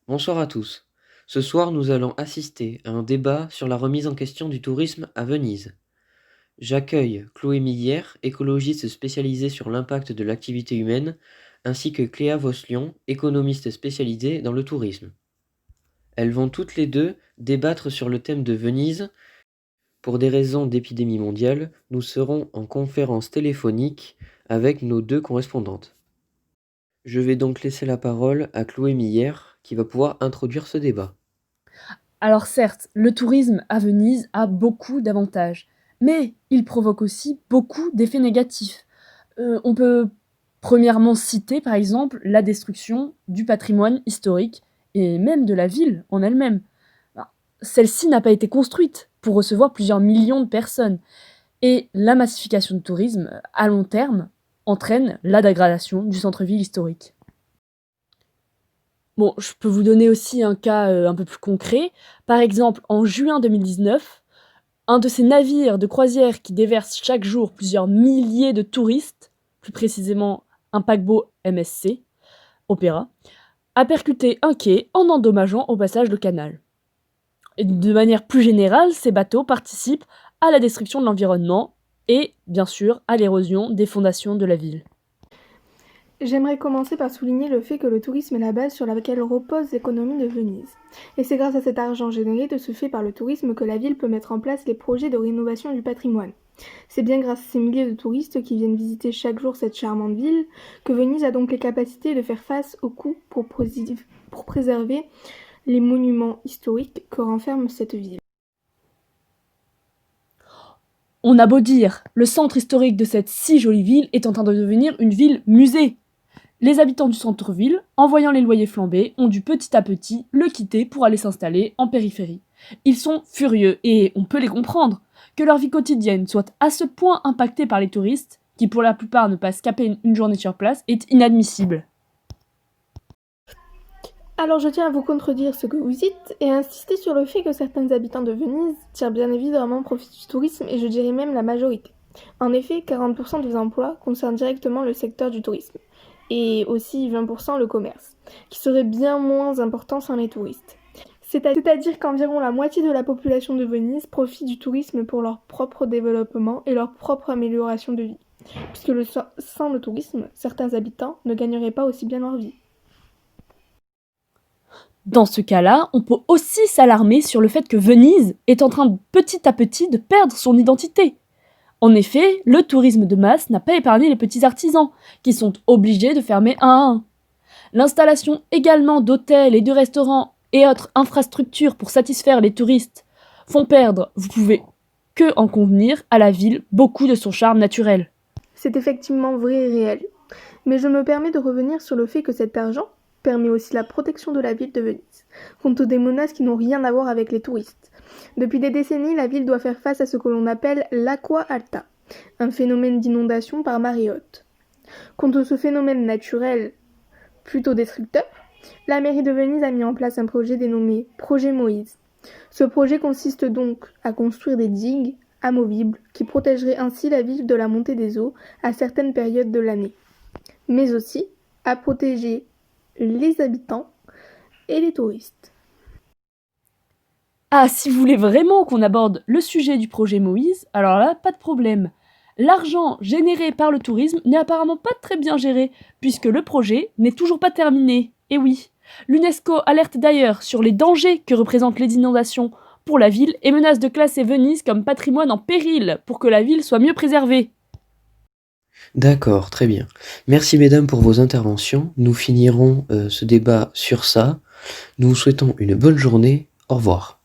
Bonsoir à tous. Ce soir, nous allons assister à un débat sur la remise en question du tourisme à Venise. J'accueille Chloé Millière, écologiste spécialisée sur l'impact de l'activité humaine, ainsi que Cléa Voslion, économiste spécialisée dans le tourisme. Elles vont toutes les deux débattre sur le thème de Venise. Pour des raisons d'épidémie mondiale, nous serons en conférence téléphonique avec nos deux correspondantes. Je vais donc laisser la parole à Chloé Millière, qui va pouvoir introduire ce débat. Alors certes, le tourisme à Venise a beaucoup d'avantages, mais il provoque aussi beaucoup d'effets négatifs. On peut premièrement citer par exemple la destruction du patrimoine historique et même de la ville en elle-même. Ben, celle-ci n'a pas été construite pour recevoir plusieurs millions de personnes, et la massification du tourisme à long terme entraîne la dégradation du centre-ville historique. Bon, je peux vous donner aussi un cas, un peu plus concret. Par exemple, en juin 2019, un de ces navires de croisière qui déverse chaque jour plusieurs milliers de touristes, plus précisément un paquebot MSC, Opéra, a percuté un quai en endommageant au passage le canal. Et de manière plus générale, ces bateaux participent à la destruction de l'environnement et, bien sûr, à l'érosion des fondations de la ville. J'aimerais commencer par souligner le fait que le tourisme est la base sur laquelle repose l'économie de Venise. Et c'est grâce à cet argent généré de ce fait par le tourisme que la ville peut mettre en place les projets de rénovation du patrimoine. C'est bien grâce à ces milliers de touristes qui viennent visiter chaque jour cette charmante ville que Venise a donc les capacités de faire face aux coûts pour préserver les monuments historiques que renferme cette ville. On a beau dire, le centre historique de cette si jolie ville est en train de devenir une ville musée. Les habitants du centre-ville, en voyant les loyers flamber, ont dû petit à petit le quitter pour aller s'installer en périphérie. Ils sont furieux et on peut les comprendre. Que leur vie quotidienne soit à ce point impactée par les touristes, qui pour la plupart ne passent qu'à peine une journée sur place, est inadmissible. Alors je tiens à vous contredire ce que vous dites et à insister sur le fait que certains habitants de Venise tirent bien évidemment profit du tourisme et je dirais même la majorité. En effet, 40% des emplois concernent directement le secteur du tourisme et aussi 20% le commerce, qui serait bien moins important sans les touristes. C'est-à-dire qu'environ la moitié de la population de Venise profite du tourisme pour leur propre développement et leur propre amélioration de vie, puisque sans le tourisme, certains habitants ne gagneraient pas aussi bien leur vie. Dans ce cas-là, on peut aussi s'alarmer sur le fait que Venise est en train petit à petit de perdre son identité. En effet, le tourisme de masse n'a pas épargné les petits artisans, qui sont obligés de fermer un à un. L'installation également d'hôtels et de restaurants et autres infrastructures pour satisfaire les touristes font perdre, vous pouvez que en convenir, à la ville beaucoup de son charme naturel. C'est effectivement vrai et réel. Mais je me permets de revenir sur le fait que cet argent permet aussi la protection de la ville de Venise, contre des menaces qui n'ont rien à voir avec les touristes. Depuis des décennies, la ville doit faire face à ce que l'on appelle l'acqua alta, un phénomène d'inondation par marée haute. Contre ce phénomène naturel plutôt destructeur, la mairie de Venise a mis en place un projet dénommé Projet Moïse. Ce projet consiste donc à construire des digues amovibles qui protégeraient ainsi la ville de la montée des eaux à certaines périodes de l'année, mais aussi à protéger les habitants et les touristes. Ah, si vous voulez vraiment qu'on aborde le sujet du projet Moïse, alors là, pas de problème. L'argent généré par le tourisme n'est apparemment pas très bien géré, puisque le projet n'est toujours pas terminé. Et oui, l'UNESCO alerte d'ailleurs sur les dangers que représentent les inondations pour la ville et menace de classer Venise comme patrimoine en péril pour que la ville soit mieux préservée. D'accord, très bien. Merci mesdames pour vos interventions. Nous finirons ce débat sur ça. Nous vous souhaitons une bonne journée. Au revoir.